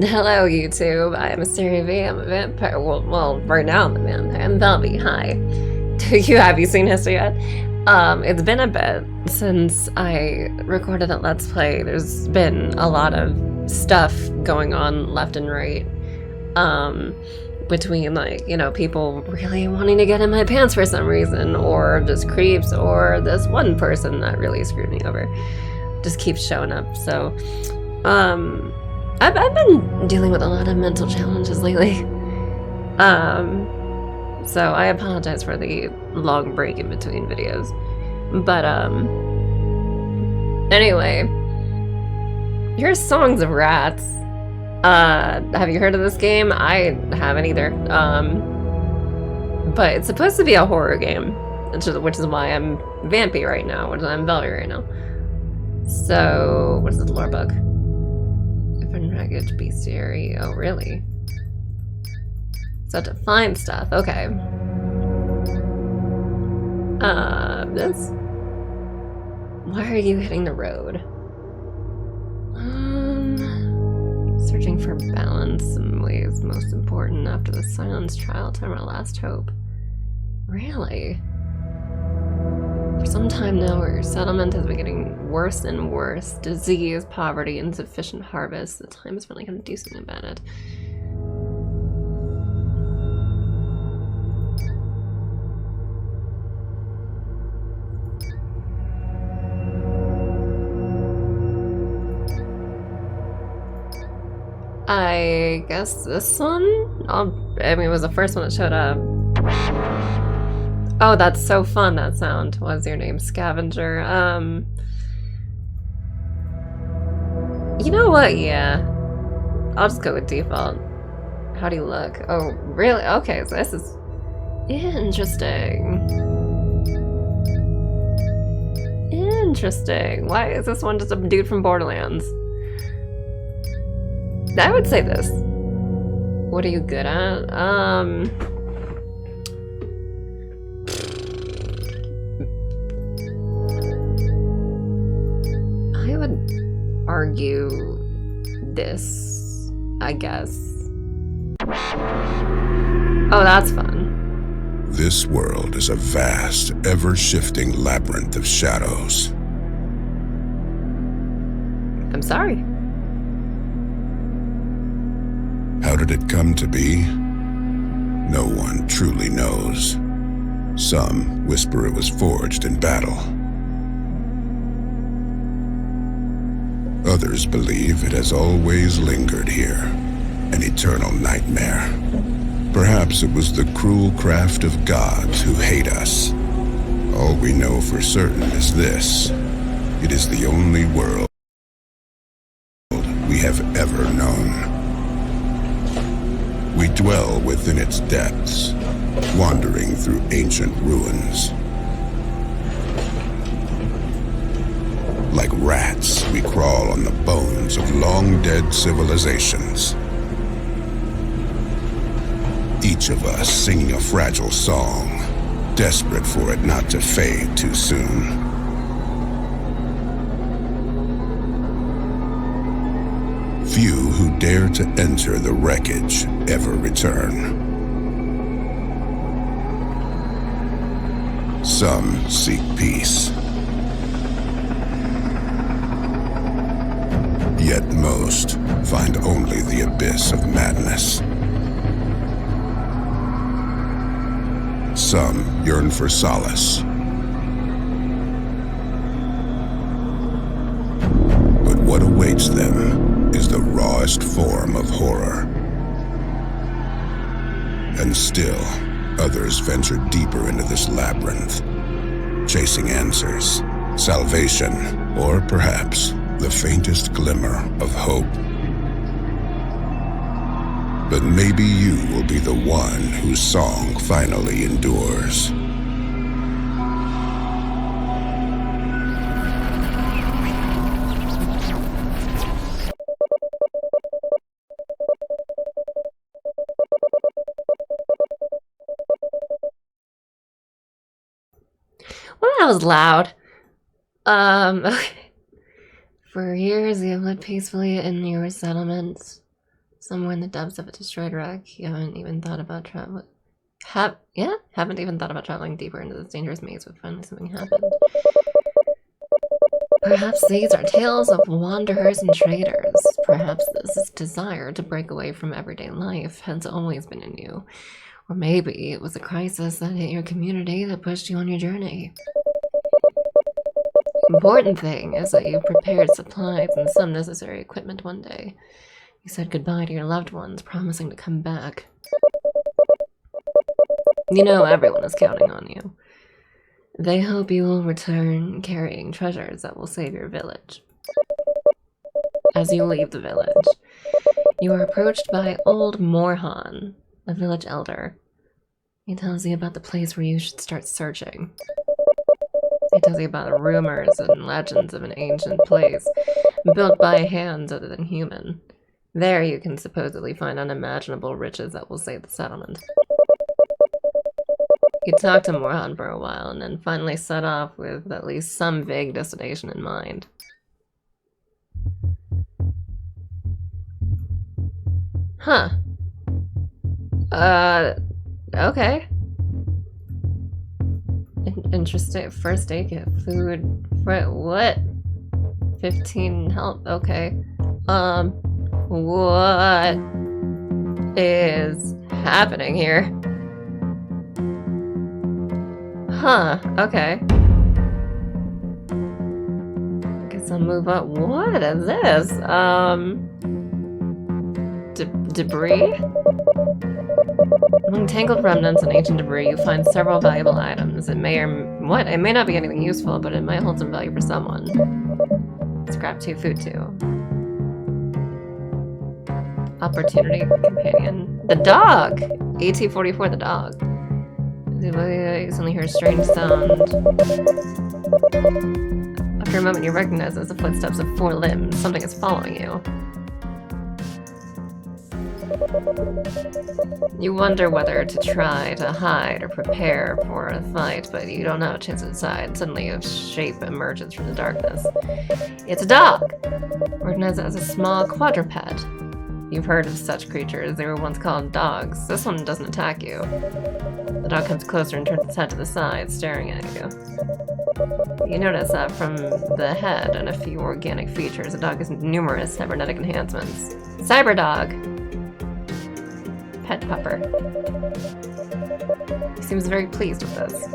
Hello, YouTube. I am Mystery V. I'm a vampire. Well, right now I'm a vampire. I'm Velvy. Hi. Have you seen history yet? It's been a bit since I recorded a Let's Play. There's been a lot of stuff going on left and right. Between people really wanting to get in my pants for some reason, or just creeps, or this one person that really screwed me over. Just keeps showing up. So, I've been dealing with a lot of mental challenges lately. So I apologize for the long break in between videos. But, anyway. Here's Songs of Rats. Have you heard of this game? I haven't either. But it's supposed to be a horror game, which is why I'm vampy right now, which I'm Velvy right now. So, what is this lore book? Wreckage bestiary. Oh, really? So to find stuff. Okay. This? Why are you hitting the road? Searching for balance in ways most important after the silence trial time our last hope. Really? For some time now, our settlement has been getting worse and worse. Disease, poverty, insufficient harvest. The time is finally kind of do something about it. I guess this one? I mean, it was the first one that showed up. Oh, that's so fun, that sound. What's your name? Scavenger. You know what? Yeah. I'll just go with default. How do you look? Oh, really? Okay, so this is interesting. Interesting. Why is this one just a dude from Borderlands? I would say this. What are you good at? I would argue this, I guess. Oh, that's fun. This world is a vast, ever-shifting labyrinth of shadows. I'm sorry. How did it come to be? No one truly knows. Some whisper it was forged in battle. Others believe it has always lingered here, an eternal nightmare. Perhaps it was the cruel craft of gods who hate us. All we know for certain is this: it is the only world we have ever known. We dwell within its depths, wandering through ancient ruins. Like rats, we crawl on the bones of long-dead civilizations. Each of us singing a fragile song, desperate for it not to fade too soon. Few who dare to enter the wreckage ever return. Some seek peace. Yet most find only the abyss of madness. Some yearn for solace. But what awaits them is the rawest form of horror. And still, others venture deeper into this labyrinth, chasing answers, salvation, or perhaps the faintest glimmer of hope. But maybe you will be the one whose song finally endures. Well, that was loud. Okay. For years, you have lived peacefully in your settlements. Somewhere in the depths of a destroyed wreck, you haven't even thought about traveling. Haven't even thought about traveling deeper into this dangerous maze, but finally something happened. Perhaps these are tales of wanderers and traders. Perhaps this desire to break away from everyday life has always been in you. Or maybe it was a crisis that hit your community that pushed you on your journey. The important thing is that you prepared supplies and some necessary equipment one day. You said goodbye to your loved ones, promising to come back. You know everyone is counting on you. They hope you will return carrying treasures that will save your village. As you leave the village, you are approached by old Morhan, a village elder. He tells you about the place where you should start searching. He tells you about the rumors and legends of an ancient place built by hands other than human. There you can supposedly find unimaginable riches that will save the settlement. You talk to Morhan for a while and then finally set off with at least some vague destination in mind. Huh. Okay. Interesting. First aid kit, food, what? 15 health, okay. What is happening here? Huh, okay. Guess I'll move up. What is this? Debris? Among tangled remnants and ancient debris, you find several valuable items. It may not be anything useful, but it might hold some value for someone. Scrap 2, food 2. Opportunity companion. The dog! AT-44, the dog. You suddenly hear a strange sound. After a moment, you recognize it as the footsteps of 4 limbs. Something is following you. You wonder whether to try to hide or prepare for a fight, but you don't have a chance to decide. Suddenly, a shape emerges from the darkness. It's a dog! Recognized as a small quadruped. You've heard of such creatures. They were once called dogs. This one doesn't attack you. The dog comes closer and turns its head to the side, staring at you. You notice that from the head and a few organic features, the dog has numerous cybernetic enhancements. Cyberdog! Pet pupper. He seems very pleased with this.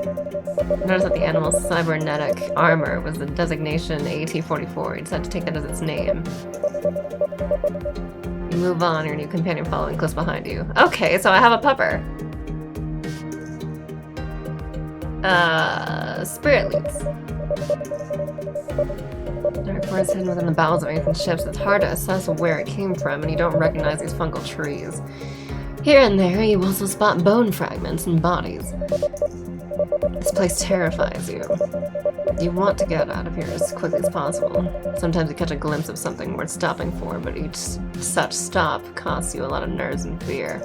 Notice that the animal's cybernetic armor was the designation AT-44. He decided to take that as its name. You move on, your new companion following close behind you. Okay, so I have a pupper. Spirit leads. Dark forest hidden within the bowels of ancient ships. It's hard to assess where it came from, and you don't recognize these fungal trees. Here and there, you also spot bone fragments and bodies. This place terrifies you. You want to get out of here as quickly as possible. Sometimes you catch a glimpse of something worth stopping for, but each such stop costs you a lot of nerves and fear.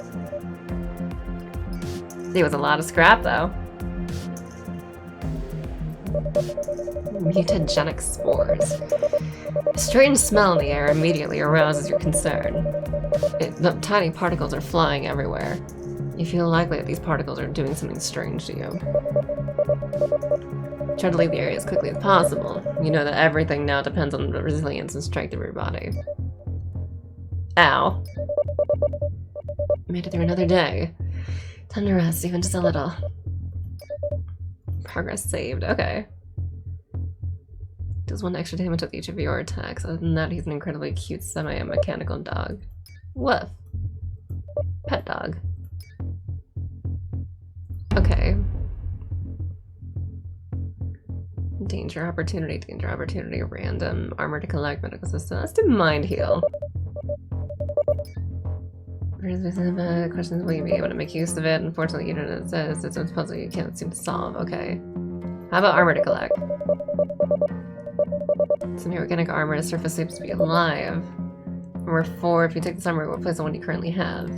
It was a lot of scrap, though. Mutagenic spores. A strange smell in the air immediately arouses your concern. The tiny particles are flying everywhere. You feel likely that these particles are doing something strange to you. Try to leave the area as quickly as possible. You know that everything now depends on the resilience and strength of your body. Ow. Made it through another day. Time to rest, even just a little. Progress saved. Okay. Does 1 extra damage with each of your attacks. Other than that, he's an incredibly cute semi-mechanical dog. Woof. Pet dog. Okay. Danger, opportunity, random, armor to collect, medical system. Let's do mind heal. Questions, will you be able to make use of it? Unfortunately, you don't know what it says. It's a puzzle you can't seem to solve. Okay. How about armor to collect? Some organic armor, surface seems to be alive. Armor 4, if you take this armor, replace the one you currently have.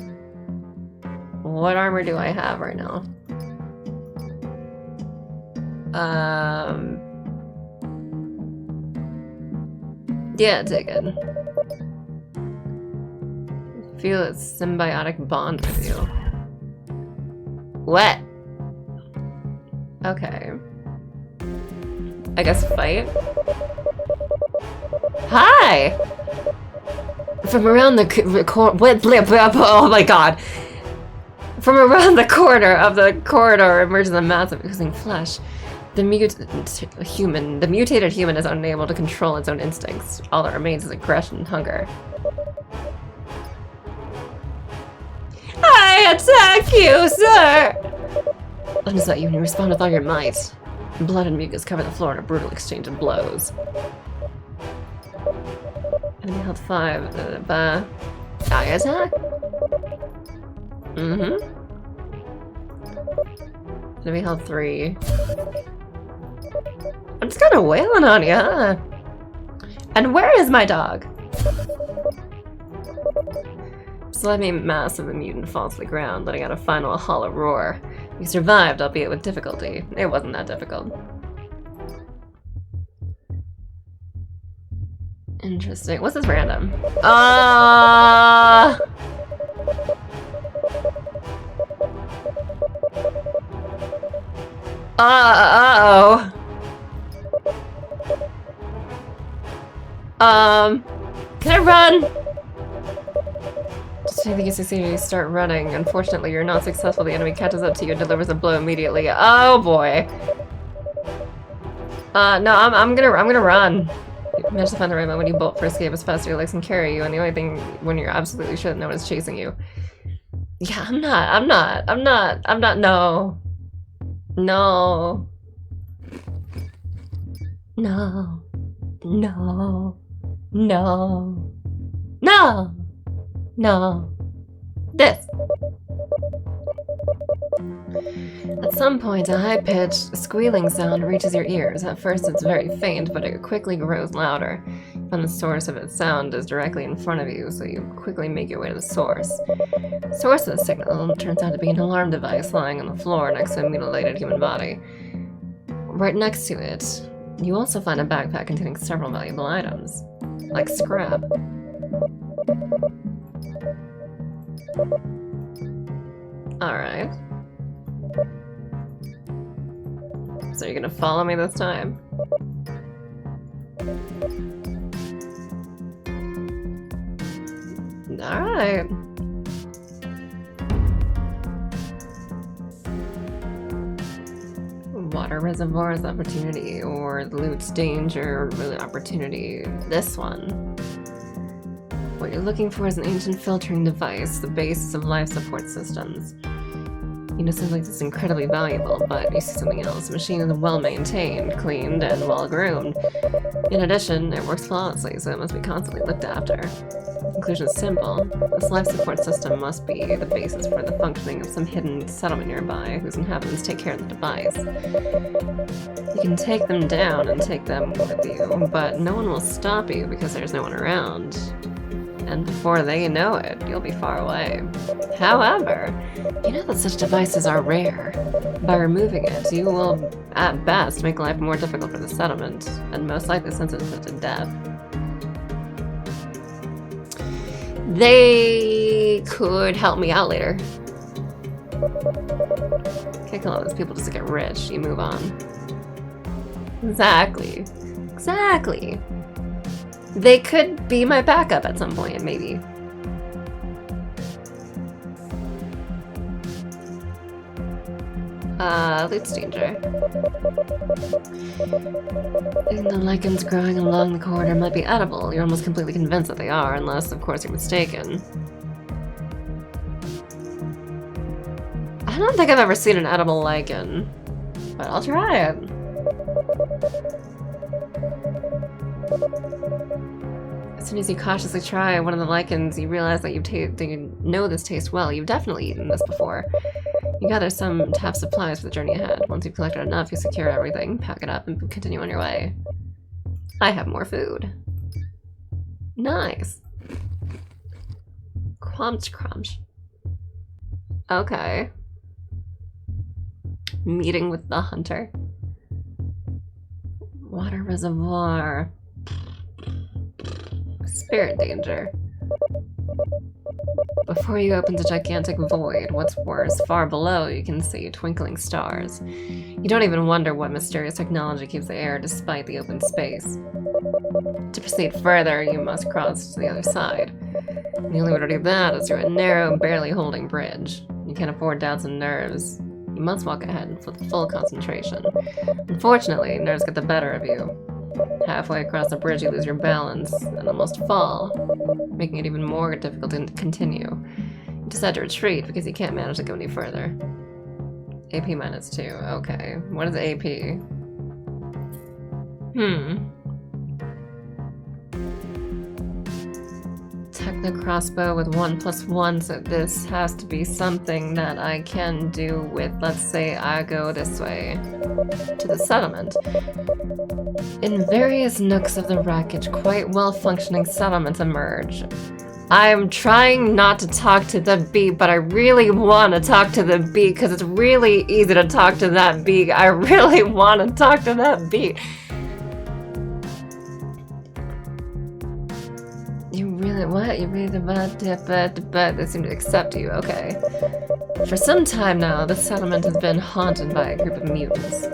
What armor do I have right now? Yeah, take it. Feel its symbiotic bond with you. What? Okay. I guess fight? Hi! From around the oh my god! From around the corner of the corridor emerges a mass of oozing flesh. The mutated human is unable to control its own instincts. All that remains is aggression and hunger. I attack you, sir! Unzut you and you respond with all your might. Blood and mucus cover the floor in a brutal exchange of blows. Enemy health 5. I attack? Mm-hmm. Enemy health 3. I'm just kind of wailing on you, huh? And where is my dog? Slimy mass of the mutant falls to the ground, letting out a final hollow roar. You survived, albeit with difficulty. It wasn't that difficult. Interesting. What's this random? Uh-oh. Can I run? Just when you think you succeed, you start running. Unfortunately, you're not successful. The enemy catches up to you and delivers a blow immediately. Oh boy. No, I'm gonna run. You manage to find the right moment when you bolt for escape as fast as your legs can carry you, and the only thing when you're absolutely sure that no one is chasing you. Yeah, I'm not, no. No. No. No. No. No. No. This. At some point, a high-pitched, squealing sound reaches your ears. At first, it's very faint, but it quickly grows louder. And the source of its sound is directly in front of you, so you quickly make your way to the source. The source of the signal turns out to be an alarm device lying on the floor next to a mutilated human body. Right next to it, you also find a backpack containing several valuable items, like scrap. Alright. So you're gonna follow me this time? Alright. Water reservoirs opportunity, or loot's danger, really opportunity. This one. What you're looking for is an ancient filtering device, the basis of life support systems. You know, something like this is incredibly valuable, but you see something else. The machine is well maintained, cleaned, and well groomed. In addition, it works flawlessly, so it must be constantly looked after. The conclusion is simple. This life support system must be the basis for the functioning of some hidden settlement nearby, whose inhabitants take care of the device. You can take them down and take them with you, but no one will stop you because there's no one around. And before they know it, you'll be far away. However, you know that such devices are rare. By removing it, you will, at best, make life more difficult for the settlement, and most likely sentence it to death. They could help me out later. Can't kill all those people just to get rich. You move on. Exactly. Exactly. They could be my backup at some point, maybe. Loot's danger. And the lichens growing along the corridor might be edible. You're almost completely convinced that they are, unless, of course, you're mistaken. I don't think I've ever seen an edible lichen, but I'll try it. As soon as you cautiously try one of the lichens, you realize that you know this tastes well. You've definitely eaten this before. You gather some to have supplies for the journey ahead. Once you've collected enough, you secure everything, pack it up, and continue on your way. I have more food. Nice. Crunch. Okay. Meeting with the hunter. Water reservoir. Spirit danger. Before you opens a gigantic void. What's worse, far below you can see twinkling stars. You don't even wonder what mysterious technology keeps the air despite the open space. To proceed further, you must cross to the other side. The only way to do that is through a narrow, barely holding bridge. You can't afford doubts and nerves. You must walk ahead with full concentration. Unfortunately, nerves get the better of you. Halfway across the bridge, you lose your balance and almost fall, making it even more difficult to continue. You decide to retreat because you can't manage to go any further. AP -2. Okay. What is AP? Techno crossbow with 1+1, so this has to be something that I can do with, let's say I go this way to the settlement. In various nooks of the wreckage, quite well-functioning settlements emerge. I'm trying not to talk to the bee, but I really want to talk to the bee because it's really easy to talk to that bee. I really want to talk to that bee. What? You really but they seem to accept you, okay. For some time now, the settlement has been haunted by a group of mutants.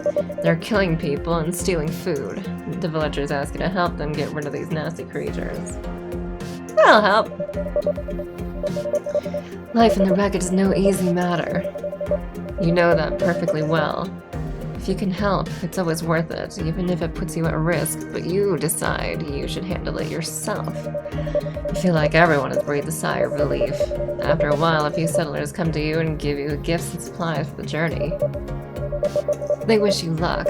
They're killing people and stealing food. The villagers ask you to help them get rid of these nasty creatures. I'll help. Life in the wreckage is no easy matter. You know that perfectly well. If you can help, it's always worth it, even if it puts you at risk, but you decide you should handle it yourself. You feel like everyone has breathed a sigh of relief. After a while, a few settlers come to you and give you gifts and supplies for the journey. They wish you luck.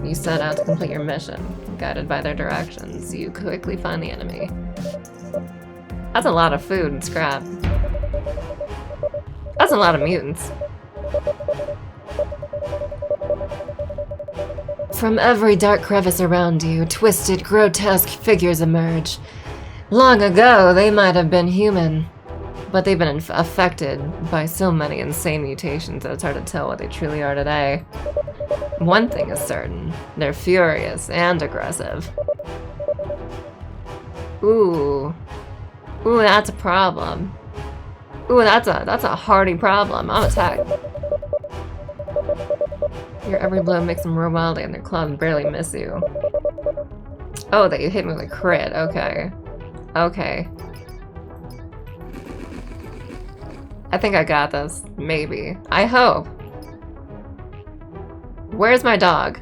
You set out to complete your mission. Guided by their directions, you quickly find the enemy. That's a lot of food and scrap. That's a lot of mutants. From every dark crevice around you, twisted, grotesque figures emerge. Long ago, they might have been human, but they've been affected by so many insane mutations that it's hard to tell what they truly are today. One thing is certain, they're furious and aggressive. Ooh, that's a problem. Ooh, that's a hardy problem. I'm attacked. Your every blow makes them roar wildly and their claws barely miss you. Oh, they hit me with a crit. Okay. Okay. I think I got this. Maybe. I hope. Where's my dog?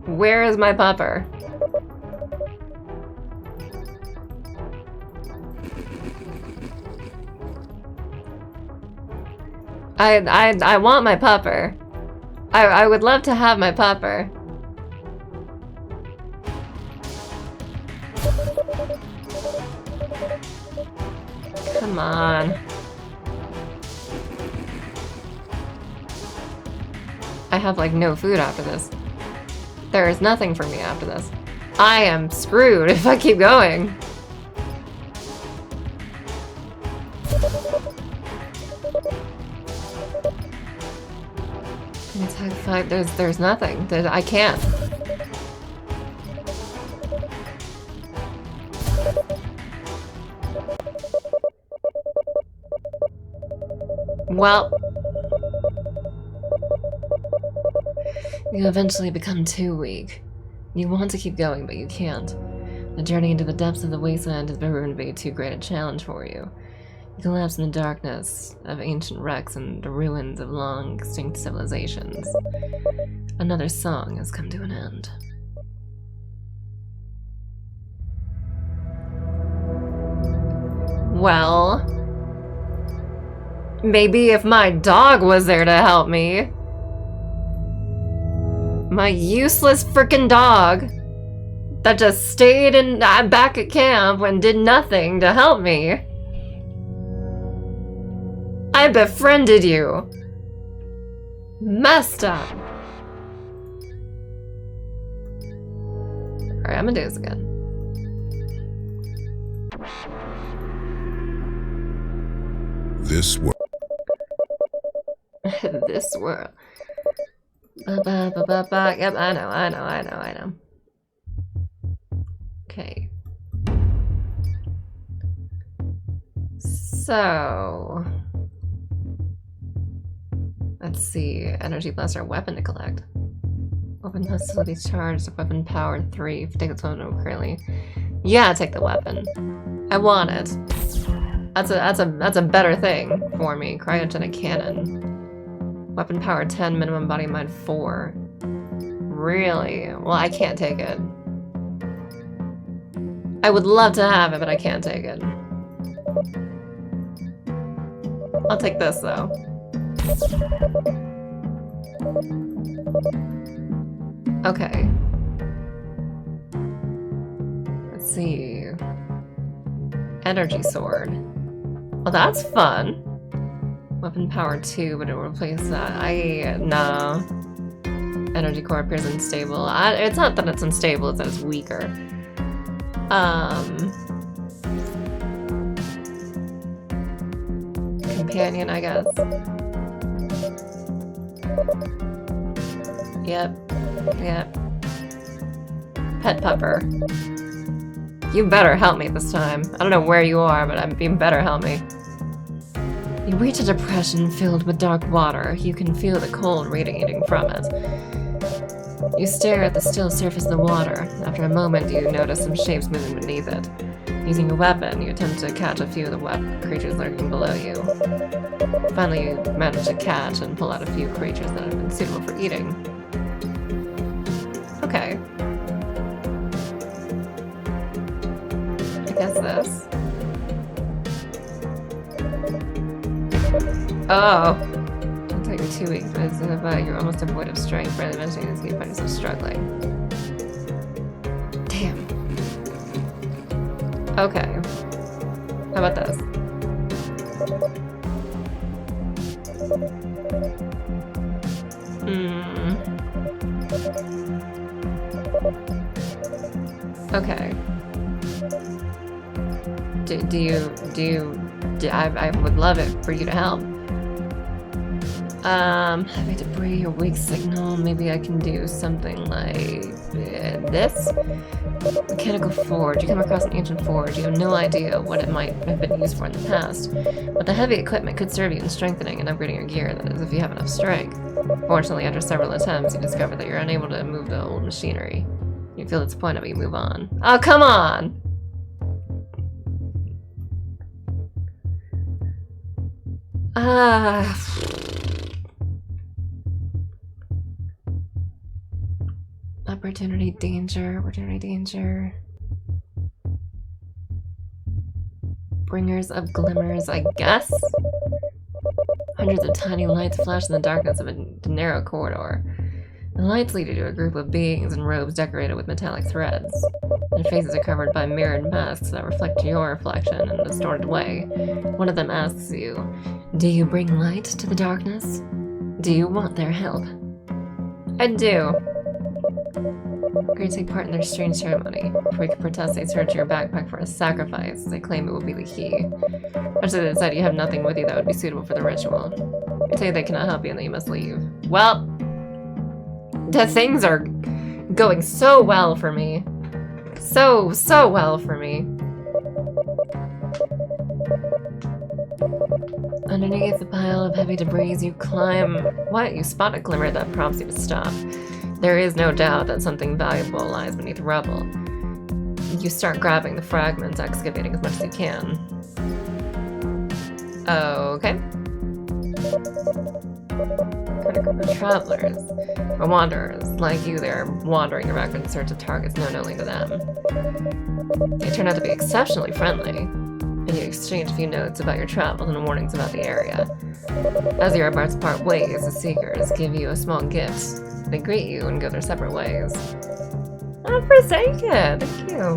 Where is my pupper? I want my pupper. I would love to have my pupper. Come on. I have like no food after this. There is nothing for me after this. I am screwed if I keep going. Attack 5, there's nothing. I can't. Well, you eventually become too weak. You want to keep going, but you can't. The journey into the depths of the wasteland has proven to be too great a challenge for you. You collapse in the darkness of ancient wrecks and the ruins of long extinct civilizations. Another song has come to an end. Well, maybe if my dog was there to help me. My useless freaking dog that just stayed back at camp and did nothing to help me. I befriended you. Messed up. Alright, I'm gonna do this again. This world. This world. Yep, I know. Okay. So... let's see. Energy blaster weapon to collect. Weapon hostility charged, weapon power 3. If you take its weapon currently. Yeah, take the weapon. I want it. That's a better thing for me. Cryogenic cannon. Weapon power 10, minimum body mind 4. Really? Well, I can't take it. I would love to have it, but I can't take it. I'll take this, though. Okay. Let's see. Energy sword. Well, that's fun. Weapon power 2, but it'll replace that. No. Energy core appears unstable. It's not that it's unstable, it's that it's weaker. Companion, I guess. Yep. Pet pupper. You better help me this time. I don't know where you are, but you better help me. You reach a depression filled with dark water. You can feel the cold radiating from it. You stare at the still surface of the water. After a moment, you notice some shapes moving beneath it. Using your weapon, you attempt to catch a few of the creatures lurking below you. Finally, you manage to catch and pull out a few creatures that have been suitable for eating. Okay. I guess this. Oh! Don't take me 2 weeks, but you're almost devoid of strength. Barely mentioning this, you find yourself struggling. Damn. Okay. How about this? Okay. I would love it for you to help. Heavy debris or weak signal. Maybe I can do something like this. Mechanical forge. You come across an ancient forge. You have no idea what it might have been used for in the past. But the heavy equipment could serve you in strengthening and upgrading your gear, that is, if you have enough strength. Fortunately, after several attempts, you discover that you're unable to move the old machinery. You feel it's point but you move on. Oh, come on! Opportunity, danger. Bringers of glimmers, I guess? Hundreds of tiny lights flash in the darkness of a narrow corridor. The lights lead you to a group of beings in robes decorated with metallic threads. Their faces are covered by mirrored masks that reflect your reflection in a distorted way. One of them asks you, "Do you bring light to the darkness? Do you want their help?" I do. Agree to take part in their strange ceremony. Before you can protest, they search your backpack for a sacrifice. They claim it will be the key. Actually, they decide you have nothing with you that would be suitable for the ritual. They tell you they cannot help you and that you must leave. Well, the things are going so well for me. So well for me. Underneath the pile of heavy debris, you climb... What? You spot a glimmer that prompts you to stop. There is no doubt that something valuable lies beneath rubble. You start grabbing the fragments, excavating as much as you can. Okay. Travelers, or wanderers, like you, they're wandering around in search of targets known only to them. They turn out to be exceptionally friendly, and you exchange a few notes about your travels and warnings about the area. As you are about to part ways, the seekers give you a small gift. They greet you and go their separate ways. Oh, Forsaken! Thank you.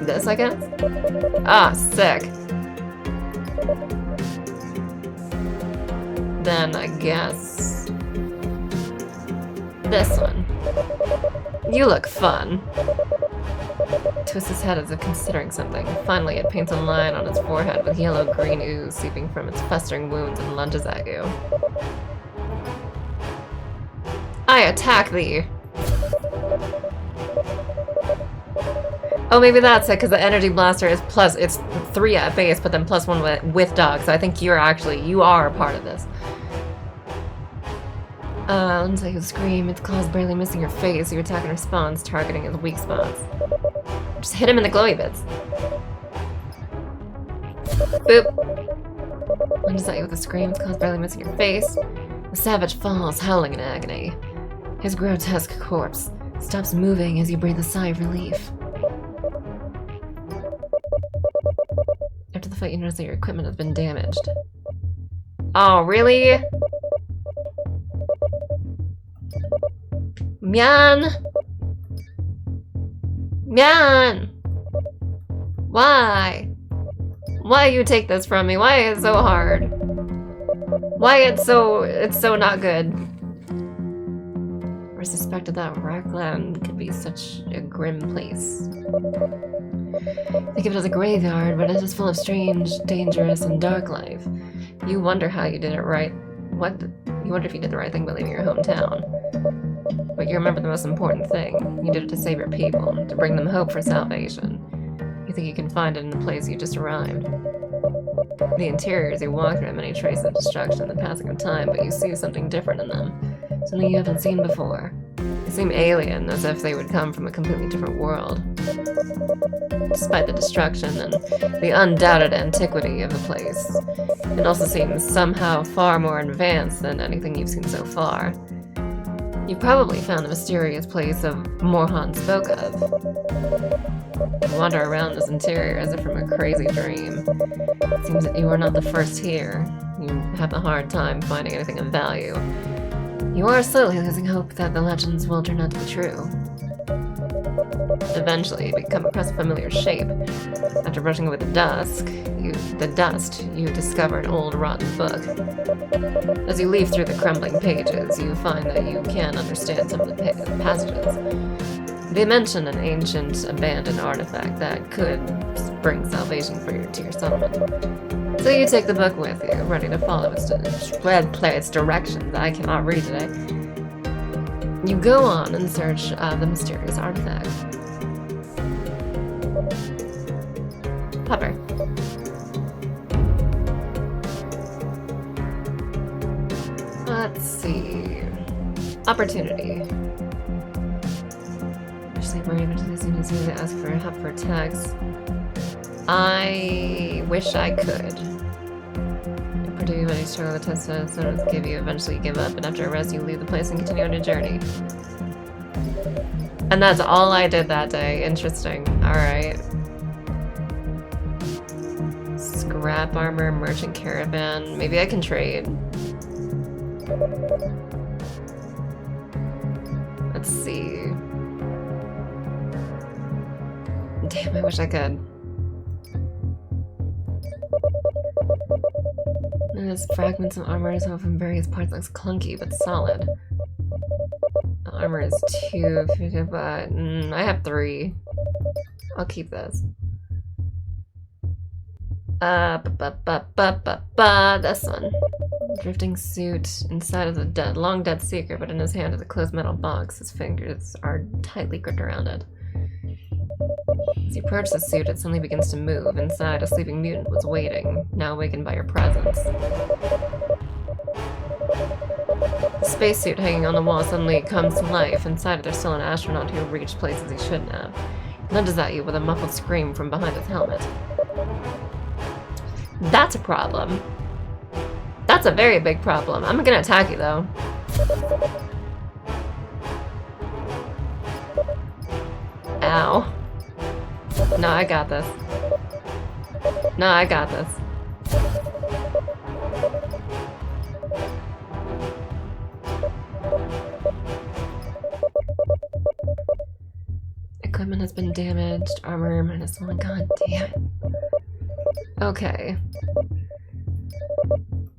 This, I guess? Ah, sick. Then I guess... this one. You look fun. Twists his head as if considering something. Finally, it paints a line on its forehead with yellow-green ooze seeping from its festering wounds and lunges at you. I attack thee! Oh, maybe that's it, because the energy blaster is plus, it's 3 at base, but then +1 with dog, so I think you are a part of this. Looks like you scream, its claws barely missing your face, you attack in response, targeting its weak spots. Just hit him in the glowy bits. Boop. Lunges at you with a scream, its claws barely missing your face. The savage falls, howling in agony. His grotesque corpse stops moving as you breathe a sigh of relief. After the fight, you notice that your equipment has been damaged. Oh, really? Myan! Myan! Why? Why you take this from me? Why is it so hard? Why it's so not good? I suspected that Rockland could be such a grim place. Think of it as a graveyard, but it is full of strange, dangerous, and dark life. You wonder how you did it right. You wonder if you did the right thing by leaving your hometown. But you remember the most important thing. You did it to save your people, to bring them hope for salvation. You think you can find it in the place you just arrived. The interiors you walk through have many traces of destruction and the passing of time, but you see something different in them. Something you haven't seen before. They seem alien, as if they would come from a completely different world. Despite the destruction and the undoubted antiquity of the place, it also seems somehow far more advanced than anything you've seen so far. You probably found the mysterious place of Morhan spoke of. You wander around this interior as if from a crazy dream. It seems that you are not the first here. You have a hard time finding anything of value. You are slowly losing hope that the legends will turn out to be true. Eventually, you come across a familiar shape. After brushing away the dust, you discover an old, rotten book. As you leaf through the crumbling pages, you find that you can understand some of the passages. They mention an ancient, abandoned artifact that could bring salvation to your settlement. So you take the book with you, ready to follow its directions. I cannot read today. You go on in search of the mysterious artifact. Hover. Let's see. Opportunity. Actually, we're able to as soon as you ask for help for attacks. I wish I could. Purdue, when you struggle to test it, so to give you eventually give up, and after a rest, you leave the place and continue on your journey. And that's all I did that day. Interesting. Alright. Scrap armor, merchant caravan. Maybe I can trade. Let's see. Damn, I wish I could. There's fragments of armor, some from various parts looks clunky but solid. The armor is 2, but I have 3. I'll keep this. This one. Drifting suit inside of the long dead secret, but in his hand is a closed metal box. His fingers are tightly gripped around it. As you approach the suit, it suddenly begins to move. Inside, a sleeping mutant was waiting, now awakened by your presence. The spacesuit hanging on the wall suddenly comes to life. Inside, there's still an astronaut who reached places he shouldn't have. He lunges at you with a muffled scream from behind his helmet. That's a problem. That's a very big problem. I'm gonna attack you, though. Ow. No, I got this. No, I got this. Equipment has been damaged. Armor -1. God damn it. Okay.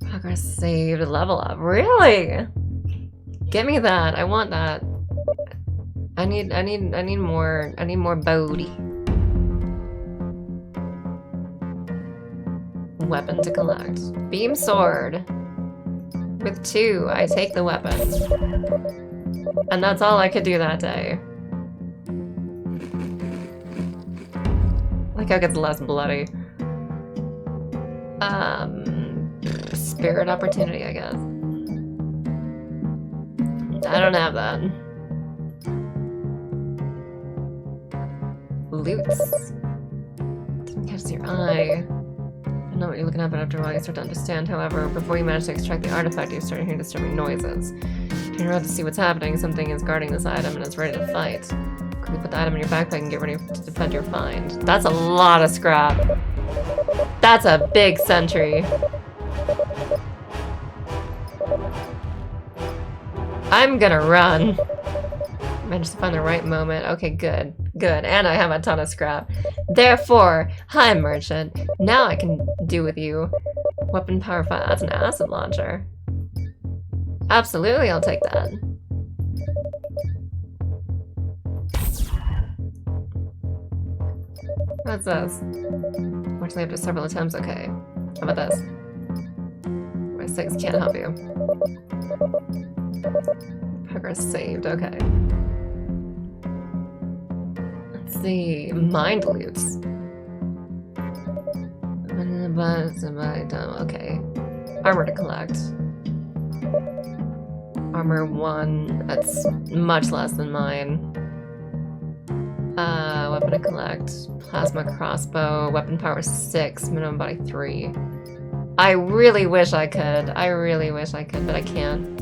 Progress saved. Level up. Really? Give me that. I want that. I need more booty. Weapon to collect. Beam sword. With 2, I take the weapon. And that's all I could do that day. Like how it gets less bloody. Spirit opportunity, I guess. I don't have that. Loots. Doesn't catch your eye. I know what you're looking at, but after a while you start to understand. However, before you manage to extract the artifact, you start hearing disturbing noises. Turn around to see what's happening. Something is guarding this item and is ready to fight. Quickly put the item in your backpack and get ready to defend your find. That's a lot of scrap. That's a big sentry. I'm gonna run. Managed to find the right moment. Okay, good. Good. And I have a ton of scrap. Therefore, hi, merchant. Now I can do with you. Weapon power 5. That's an acid launcher. Absolutely, I'll take that. What's this? Fortunately, after several attempts, okay. How about this? My 6 can't help you. Progress saved, okay. Let's see. Mind loots. Okay. Armor to collect. Armor 1. That's much less than mine. Weapon to collect. Plasma crossbow. Weapon power 6. Minimum body 3. I really wish I could. I really wish I could, but I can't.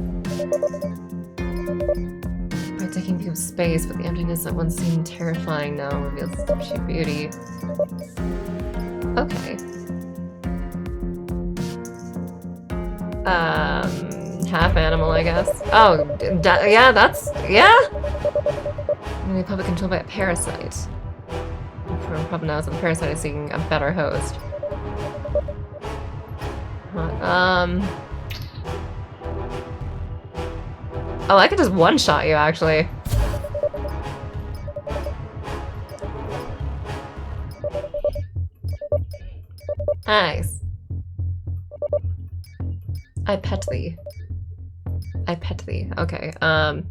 By taking view of space, but the emptiness that once seemed terrifying now reveals its sheer beauty. Okay. Half animal, I guess. Oh, yeah, that's... yeah? The puppet controlled by a parasite. The problem now is that the parasite is seeking a better host. Oh, I could just one-shot you, actually. Nice. I pet thee. I pet thee. Okay, I'm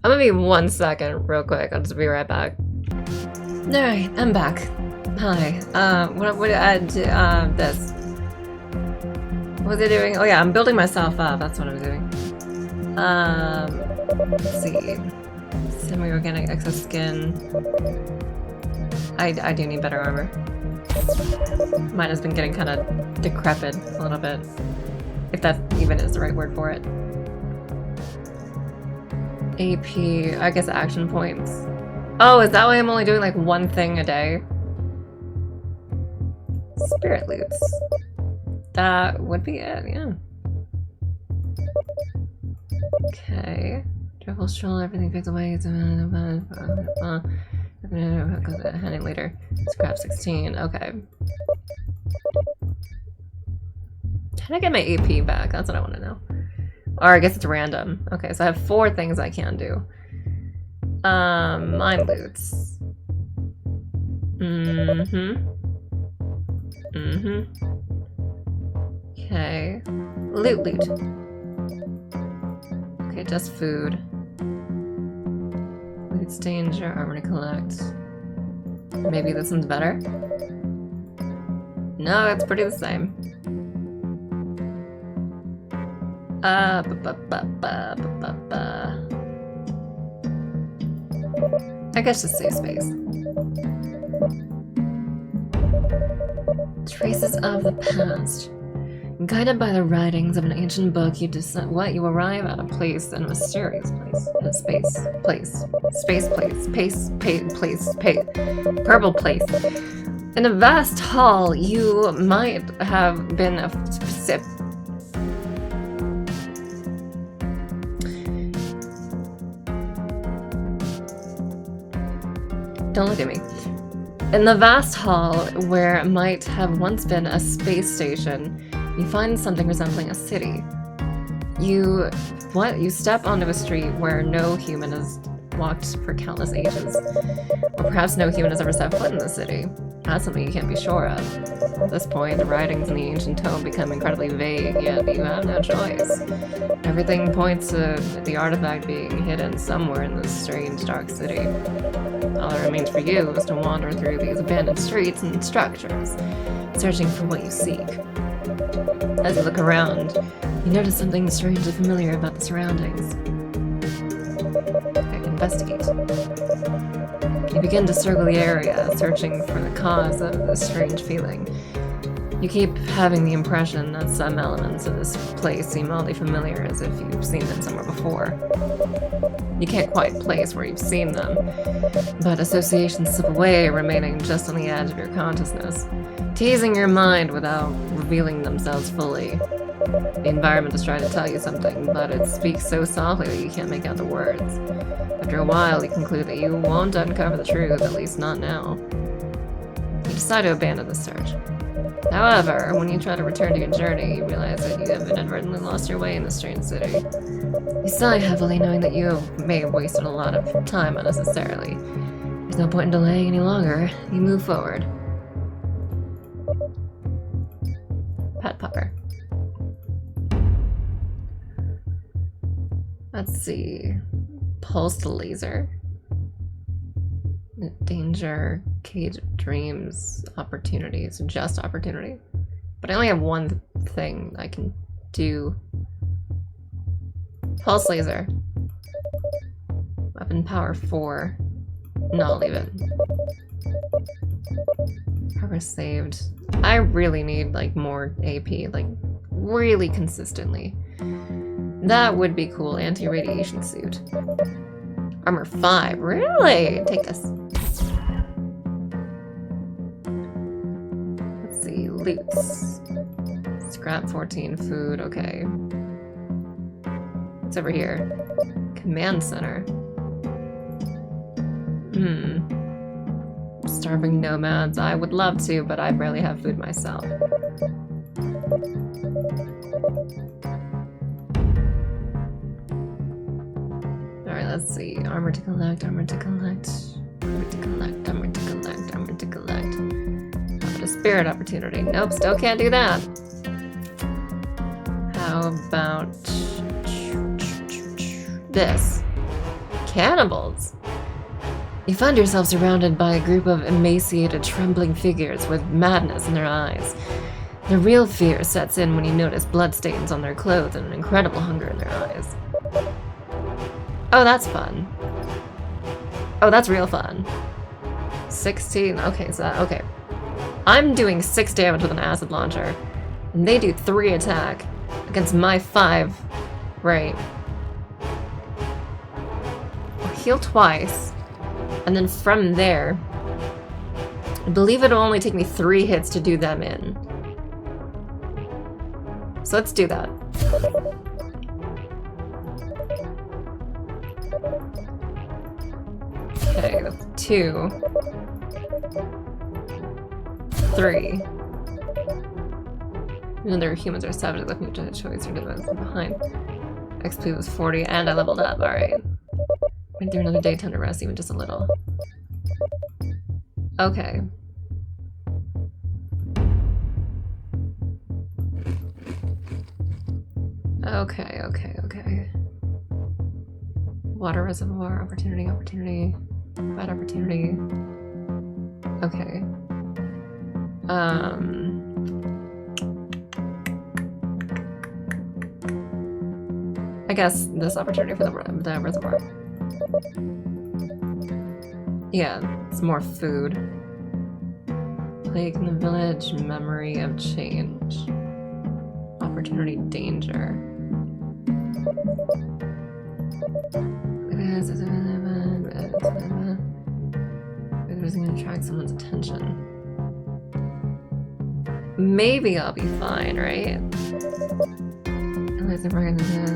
gonna be 1 second, real quick. I'll just be right back. Alright, I'm back. Hi. This. What was I doing? Oh yeah, I'm building myself up. That's what I'm doing. Let's see. Semi-organic exoskin. I do need better armor. Mine has been getting kind of decrepit a little bit. If that even is the right word for it. AP, I guess action points. Oh, is that why I'm only doing like 1 thing a day? Spirit loots. That would be it, yeah. Okay. Travel stroll, everything fades away. Handing later. Scrap 16, okay. How do I get my AP back? That's what I want to know. Or I guess it's random. Okay, so I have 4 things I can do. Mind loots. Okay. Loot. Okay, just food. Loot's danger, armor to collect. Maybe this one's better? No, it's pretty the same. I guess just save space. Traces of the past. Guided by the writings of an ancient book, you arrive at a place in a mysterious place. In a place. Purple place. In a vast hall, you might have been Don't look at me. In the vast hall, where might have once been a space station, you find something resembling a city. You step onto a street where no human has walked for countless ages. Or perhaps no human has ever set foot in the city. That's something you can't be sure of. At this point, the writings in the ancient tome become incredibly vague, yet you have no choice. Everything points to the artifact being hidden somewhere in this strange, dark city. All that remains for you is to wander through these abandoned streets and structures, searching for what you seek. As you look around, you notice something strangely familiar about the surroundings. Investigate. You begin to circle the area, searching for the cause of this strange feeling. You keep having the impression that some elements of this place seem oddly familiar, as if you've seen them somewhere before. You can't quite place where you've seen them, but associations slip away, remaining just on the edge of your consciousness, teasing your mind without revealing themselves fully. The environment is trying to tell you something, but it speaks so softly that you can't make out the words. After a while, you conclude that you won't uncover the truth, at least not now. You decide to abandon the search. However, when you try to return to your journey, you realize that you have inadvertently lost your way in this strange city. You sigh heavily, knowing that you may have wasted a lot of time unnecessarily. There's no point in delaying any longer. You move forward. Pet pupper. Let's see. Pulsed laser. Danger, cage of dreams, opportunities, just opportunity. But I only have one thing I can do. Pulse laser. Weapon power 4. No, I'll leave it. Power saved. I really need like more AP, like really consistently. That would be cool. Anti-radiation suit. Armor 5. Really? Take this. Let's see. Loots. Scrap 14. Food. Okay. What's over here? Command center. Starving nomads. I would love to, but I barely have food myself. Alright, let's see. Armor to collect, armor to collect, armor to collect, armor to collect, armor to collect. How about a spirit opportunity? Nope, still can't do that. How about this? Cannibals! You find yourself surrounded by a group of emaciated, trembling figures with madness in their eyes. The real fear sets in when you notice bloodstains on their clothes and an incredible hunger in their eyes. Oh, that's fun. Oh, that's real fun. 16, okay, so that, okay. I'm doing 6 damage with an acid launcher, and they do 3 attack against my 5, right? I'll heal twice. And then from there, I believe it'll only take me 3 hits to do them in. So let's do that. Okay, that's 2. 3. And there humans are savage looking at a choice or devices behind. XP was 40 and I leveled up, alright. Went through another daytime to rest, even just a little. Okay. Okay. Water reservoir, opportunity. Bad opportunity. Okay. I guess this opportunity for the reservoir. Yeah, it's more food. Plague in the village, memory of change. Opportunity, danger. It was going to attract someone's attention. Maybe I'll be fine, right?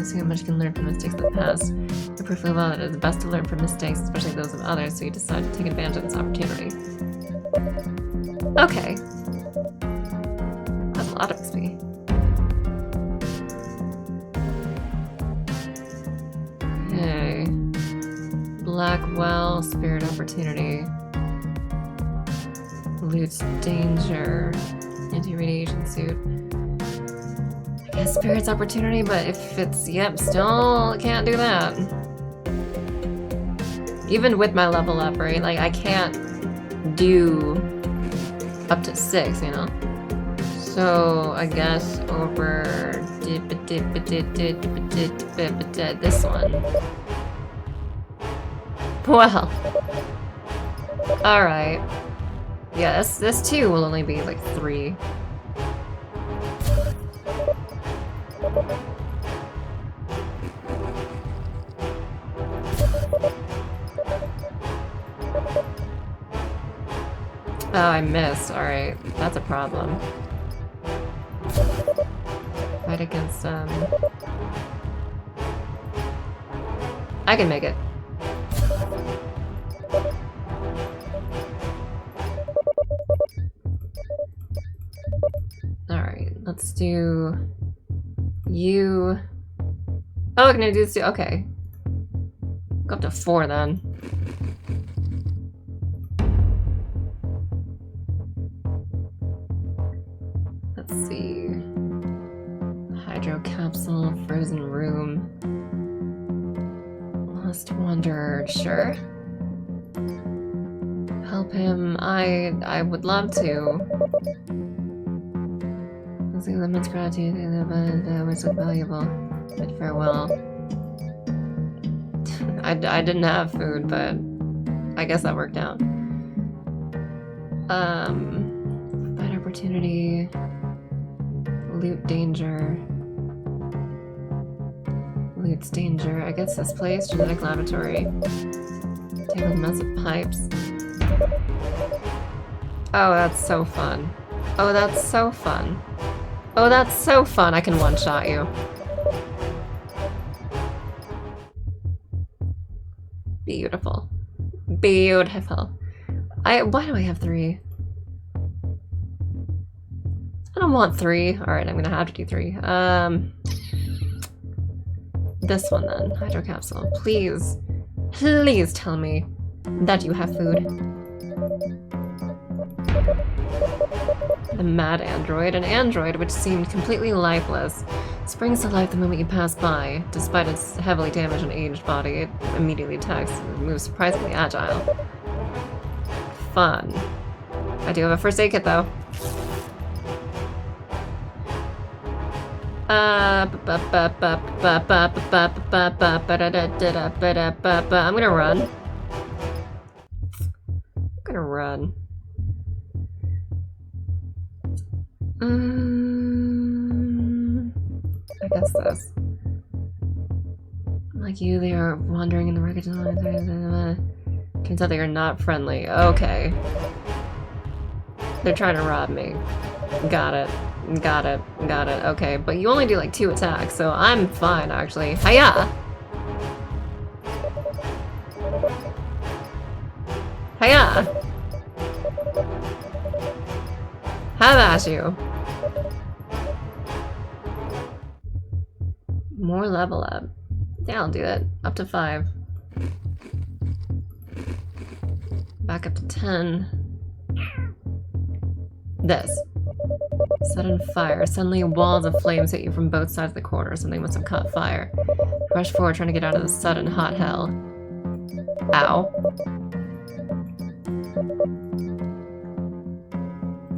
See how much you can learn from mistakes of the past. The proof of that it's best to learn from mistakes, especially those of others, so you decide to take advantage of this opportunity. Okay. That's a lot of XP. Okay. Blackwell, spirit opportunity. Loot's danger. Anti-radiation suit. I guess spirit's opportunity, but if it's, yep, still can't do that. Even with my level up, right? Like, I can't do up to 6, you know? So, I guess over this one. Well. Alright. Yeah, this too will only be like 3. Oh, I missed. Alright. That's a problem. Fight against, I can make it. Alright, let's do... you... Oh, I can do this too. Okay. Go up to 4 then. Let's see. Hydro capsule, frozen room. Lost wanderer, sure. Help him. I would love to. Losing limits gratitude, but was so valuable. But farewell. I didn't have food, but I guess that worked out. Fight opportunity. Loot danger. Loot's danger. I guess this place. Genetic laboratory. Tangled mess of pipes. Oh, that's so fun. Oh, that's so fun. Oh, that's so fun. I can one-shot you. Beautiful. Beautiful. Why do I have 3? I don't want 3. Alright, I'm gonna have to do 3. This one then. Hydro capsule. Please. Please tell me that you have food. The mad android. An android which seemed completely lifeless springs to life the moment you pass by. Despite its heavily damaged and aged body, it immediately attacks and moves surprisingly agile. Fun. I do have a first aid kit though. I'm gonna run. I'm gonna run. I guess this. Like you, they are wandering in the wreckage. Turns out they are not friendly. Okay. They're trying to rob me. Got it. Got it. Got it. Okay, but you only do like 2 attacks, so I'm fine actually. Hiya! Hiya! How about you? More level up. Yeah, I'll do it. Up to 5. Back up to 10. This. Sudden fire. Suddenly walls of flames hit you from both sides of the corridor. Something must have caught fire. Rush forward trying to get out of the sudden hot hell. Ow.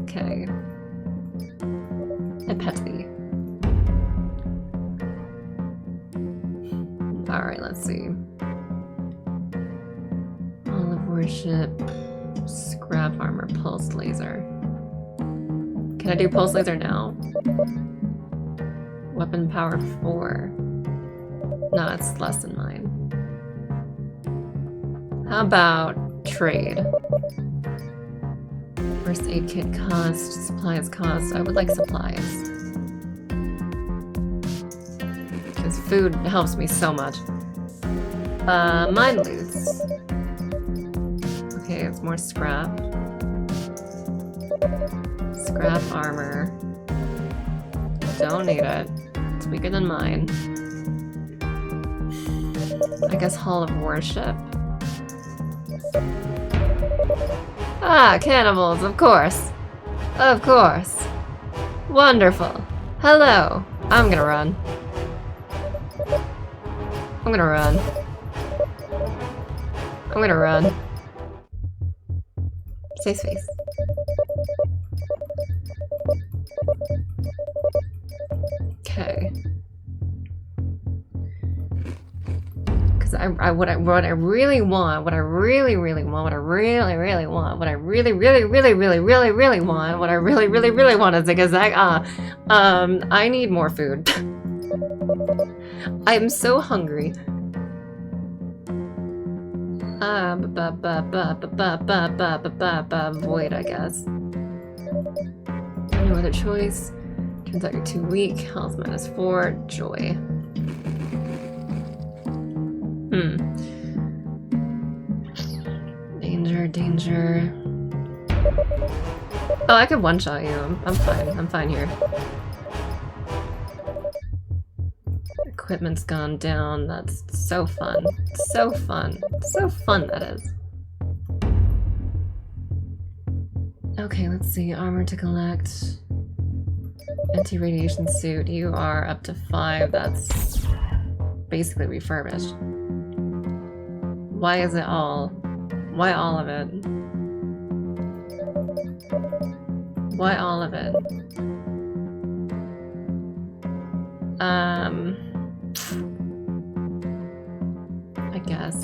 Okay. I pet thee. Alright, let's see. Olive worship. Scrap armor. Pulse laser. Can I do pulse laser now? Weapon power 4. No, it's less than mine. How about trade? First aid kit cost, supplies cost. I would like supplies. Because food helps me so much. Mind loots. Okay, it's more scrap. Scrap armor. Don't need it. It's weaker than mine. I guess Hall of Worship. Ah, cannibals, of course. Of course. Wonderful. Hello. I'm gonna run. I'm gonna run. I'm gonna run. Safe space. Okay. Because what I really want, what I really want is like I need more food. I am so hungry. Void, I guess. No other choice. Turns out you're too weak. Health -4. Joy. Danger. Oh, I could one-shot you. I'm fine. I'm fine here. Equipment's gone down. That's so fun. So fun. So fun, that is. Okay, let's see. Armor to collect. Anti-radiation suit. You are up to 5. That's basically refurbished. Why is it all? Why all of it? Why all of it? I guess.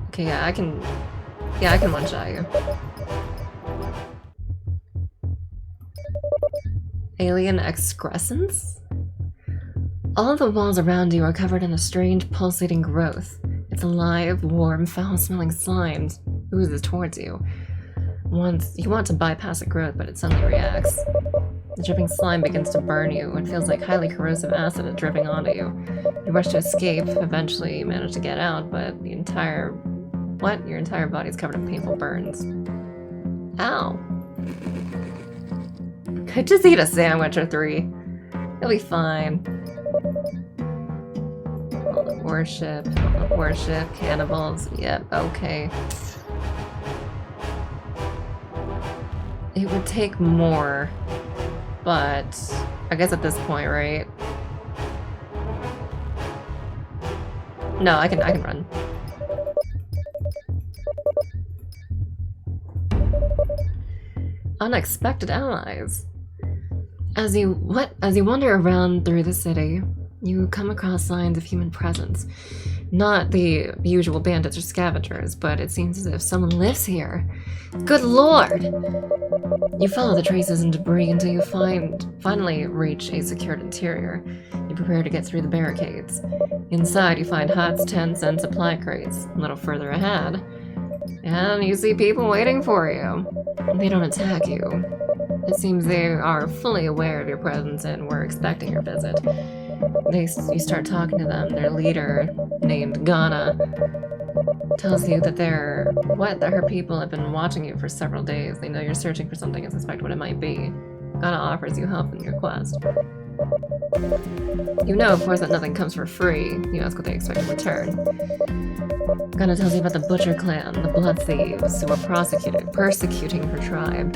Okay, yeah, I can one-shot you. Alien excrescence? All of the walls around you are covered in a strange pulsating growth. It's alive, warm, foul-smelling slime oozes towards you. Once you want to bypass the growth, but it suddenly reacts. The dripping slime begins to burn you. It feels like highly corrosive acid is dripping onto you. You rush to escape. Eventually, you manage to get out, but your entire body is covered in painful burns. Ow. Could just eat a sandwich or 3. You'll be fine. All the worship, cannibals. Yep, okay. It would take more, but I guess at this point, right? No, I can run. Unexpected allies. As you wander around through the city, you come across signs of human presence. Not the usual bandits or scavengers, but it seems as if someone lives here. Good lord! You follow the traces and debris until you finally reach a secured interior. You prepare to get through the barricades. Inside, you find huts, tents, and supply crates. A little further ahead, and you see people waiting for you. They don't attack you. It seems they are fully aware of your presence and were expecting your visit. You start talking to them. Their leader, named Ghana, tells you that her people have been watching you for several days. They know you're searching for something and suspect what it might be. Ghana offers you help in your quest. You know, of course, that nothing comes for free. You ask what they expect in return. Ghana tells you about the Butcher Clan, the Blood Thieves, who are persecuting her tribe.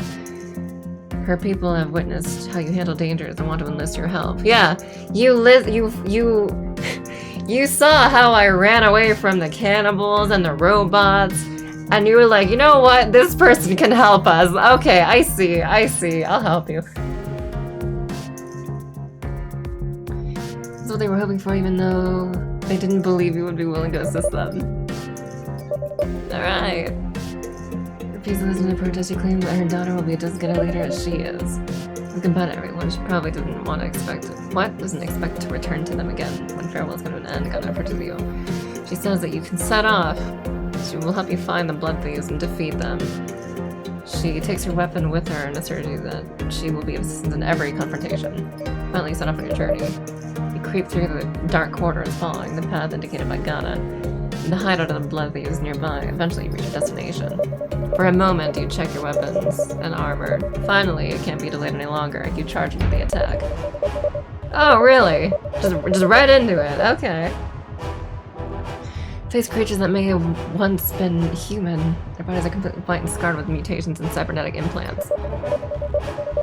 Her people have witnessed how you handle dangers and want to enlist your help. Yeah, you saw how I ran away from the cannibals and the robots, and you were like, you know what? This person can help us. Okay, I see. I'll help you. That's what they were hoping for, even though they didn't believe you would be willing to assist them. Alright. Refuse to listen to protest. She claims that her daughter will be just as good a leader as she is. Looking back at everyone, she probably doesn't expect to return to them again when farewell's come to an end. Got effort to you. She says that you can set off. She will help you find the blood thieves and defeat them. She takes her weapon with her and assures you that she will be of assistance in every confrontation. Finally, set off on your journey. You creep through the dark corridors following the path indicated by Ghana. The hideout of the blood thieves nearby. Eventually, you reach your destination. For a moment, you check your weapons and armor. Finally, it can't be delayed any longer. You charge into the attack. Oh, really? Just right into it. Okay. Face creatures that may have once been human. Their bodies are completely white and scarred with mutations and cybernetic implants.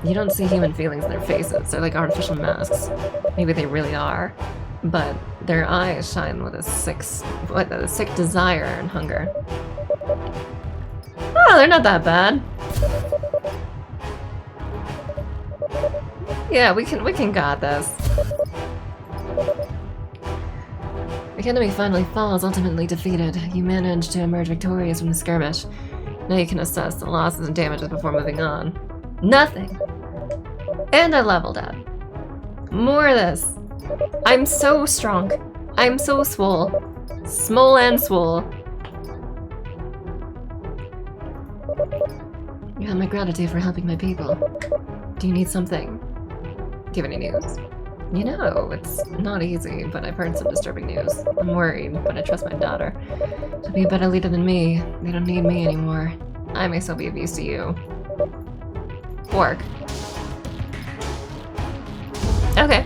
You don't see human feelings in their faces. They're like artificial masks. Maybe they really are. but their eyes shine with a sick desire and hunger. Oh, they're not that bad. Yeah, we can got this. The enemy finally falls, ultimately defeated. You manage to emerge victorious from the skirmish. Now you can assess the losses and damages before moving on. Nothing! And I leveled up. More of this. I'm so strong. I'm so swole. Smole and swole. You have my gratitude for helping my people. Do you need something? Do you have any news? You know, it's not easy, but I've heard some disturbing news. I'm worried, but I trust my daughter. She'll be a better leader than me. They don't need me anymore. I may still be of use to you. Pork. Okay.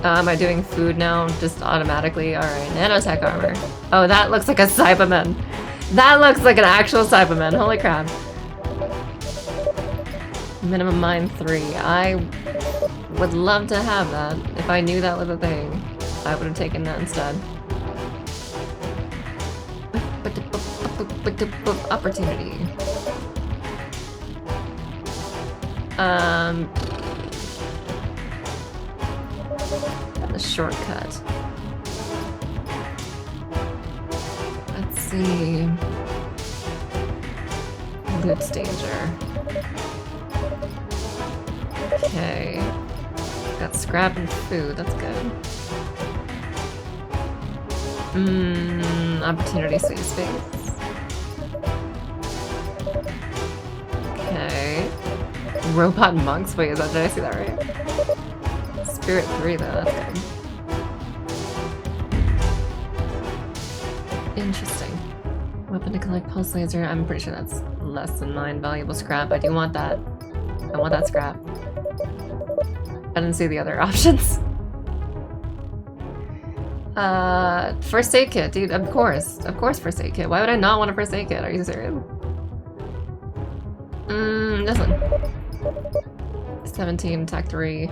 Am I doing food now? Just automatically? Alright, nanotech armor. Oh, that looks like a Cyberman. That looks like an actual Cyberman. Holy crap. Minimum mine 3. I would love to have that. If I knew that was a thing, I would have taken that instead. Opportunity. The shortcut. Let's see. Loot danger. Okay. Got scrap and food, that's good. Opportunity save space. Okay. Robot monks? Wait, did I see that right? Spirit 3 though, that's good. Interesting. Weapon to collect pulse laser. I'm pretty sure that's less than mine. Valuable scrap. I do want that. I want that scrap. I didn't see the other options. First aid kit, dude. Of course first aid kit. Why would I not want a first aid kit? Are you serious? This one. 17, attack 3.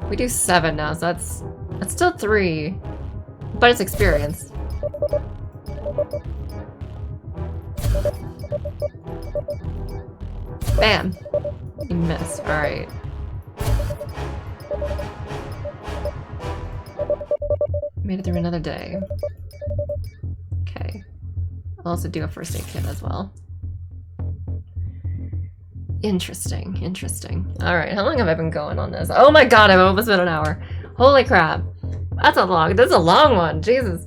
We do 7 now, so that's still 3. But it's experience. Bam! You missed. Alright. Made it through another day. Okay. I'll also do a first aid kit as well. Interesting, interesting. Alright, how long have I been going on this? Oh my god, I've almost been an hour. Holy crap. This is a long one, Jesus.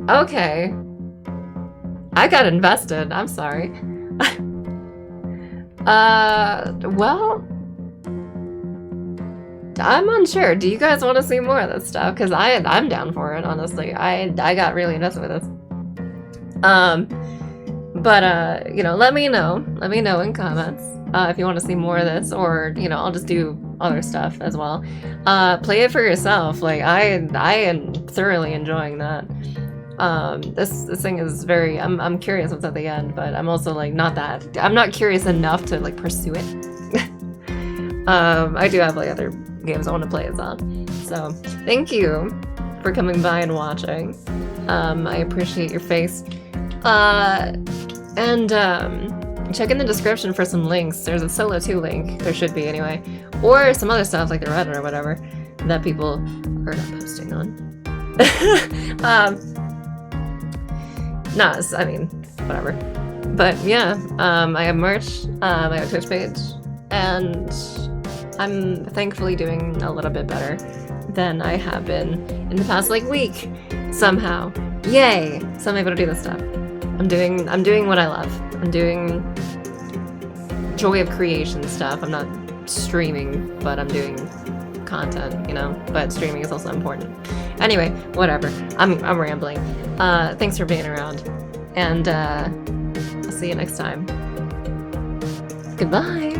Okay. I got invested, I'm sorry. Well, I'm unsure. Do you guys want to see more of this stuff? Because I'm down for it, honestly. I got really invested with this. But you know, let me know. Let me know in comments if you want to see more of this, or you know, I'll just do other stuff as well. Play it for yourself. Like I am thoroughly enjoying that. This thing is very. I'm curious what's at the end, but I'm also like not that. I'm not curious enough to like pursue it. I do have like other games I want to play as well. So thank you for coming by and watching. I appreciate your face. And check in the description for some links. There's a Solo 2 link. There should be anyway. Or some other stuff like the Reddit or whatever that people are not posting on. I mean, whatever. But yeah, I have merch, I have a Twitch page, and I'm thankfully doing a little bit better than I have been in the past like week somehow. Yay! So I'm able to do this stuff. I'm doing what I love. I'm doing joy of creation stuff. I'm not streaming, but I'm doing content, you know? But streaming is also important. Anyway, whatever. I'm rambling. Thanks for being around. And I'll see you next time. Goodbye!